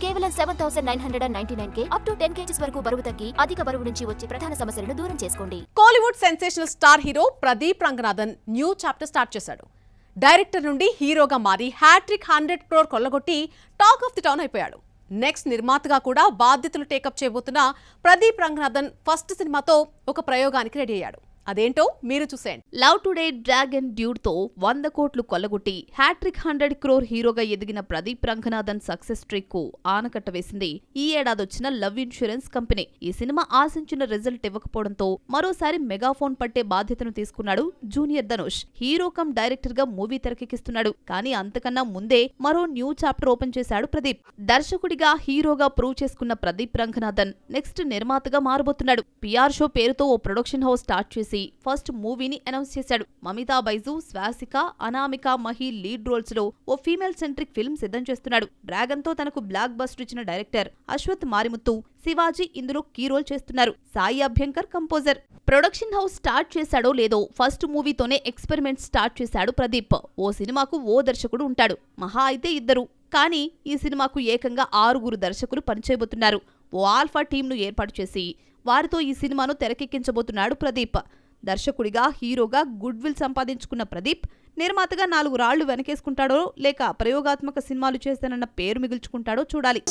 కేవలం 7,999K up to 10 kgs వరకు బరువు తగ్గి అధిక బరువు నుంచి వచ్చే ప్రధాన సమస్యలను దూరం చేసుకోండి. Kollywood sensational star hero Pradeep Ranganathan new chapter start చేశాడు. డైరెక్టర్ నుండి హీరోగా మారి హ్యాట్రిక్ 100 crore కొల్లగొట్టి టాక్ ఆఫ్ ది టౌన్ అయిపోయాడు. నెక్స్ట్ నిర్మాతగా కూడా బాధ్యతలు టేకప్ చేయబోతున్న ప్రదీప్ రంగనాథన్ ఫస్ట్ సినిమాతో ఒక ప్రయోగానికి రెడీ అయ్యాడు. అదేంటో మీరు చూసేయండి. లవ్ టుడే డ్రాగన్ డ్యూడ్ తో 100 కోట్లు కొల్లగొట్టి హ్యాట్రిక్ 100 crore హీరోగా ఎదిగిన ప్రదీప్ రంగనాథన్ సక్సెస్ ట్రిక్ కు ఆనకట్ట వేసింది ఈ ఏడాదొచ్చిన లవ్ ఇన్సూరెన్స్ కంపెనీ. ఈ సినిమా ఆశించిన రిజల్ట్ ఇవ్వకపోవడంతో మరోసారి మెగాఫోన్ పట్టే బాధ్యతను తీసుకున్నాడు junior Dhanush. Hero come director గా మూవీ తెరకెక్కిస్తున్నాడు. కానీ అంతకన్నా ముందే మరో న్యూ చాప్టర్ ఓపెన్ చేశాడు ప్రదీప్. దర్శకుడిగా హీరోగా ప్రూవ్ చేసుకున్న ప్రదీప్ రంగనాథన్ నెక్స్ట్ నిర్మాతగా మారబోతున్నాడు. పిఆర్ షో పేరుతో ఓ ప్రొడక్షన్ హౌస్ స్టార్ట్ చేసి ఫస్ట్ మూవీని అనౌన్స్ చేశాడు. మమితా బైజు, స్వాసిక, అనామిక మహి లీడ్ రోల్స్ లో ఓ ఫీమేల్ సెంట్రిక్ ఫిల్మ్ సిద్ధం చేస్తున్నాడు. డ్రాగన్ తో తనకు బ్లాక్ బస్టర్ ఇచ్చిన డైరెక్టర్ అశ్వత్ మారిముత్తు, శివాజీ ఇందులో కీ రోల్ చేస్తున్నారు. Sai Abhyankar composer. Production house start చేశాడో లేదో ఫస్ట్ మూవీతోనే ఎక్స్పెరిమెంట్ స్టార్ట్ చేశాడు ప్రదీప్. ఓ సినిమాకు ఓ దర్శకుడు ఉంటాడు, మహా అయితే 2. కానీ ఈ సినిమాకు ఏకంగా 6 దర్శకులు పనిచేయబోతున్నారు. ఓ ఆల్ఫా టీంను ఏర్పాటు చేసి వారితో ఈ సినిమాను తెరకెక్కించబోతున్నాడు ప్రదీప్. దర్శకుడిగా హీరోగా గుడ్ విల్ సంపాదించుకున్న ప్రదీప్ నిర్మాతగా 4 రాళ్లు వెనకేసుకుంటాడో లేక ప్రయోగాత్మక సినిమాలు చేస్తానన్న పేరు మిగుల్చుకుంటాడో చూడాలి.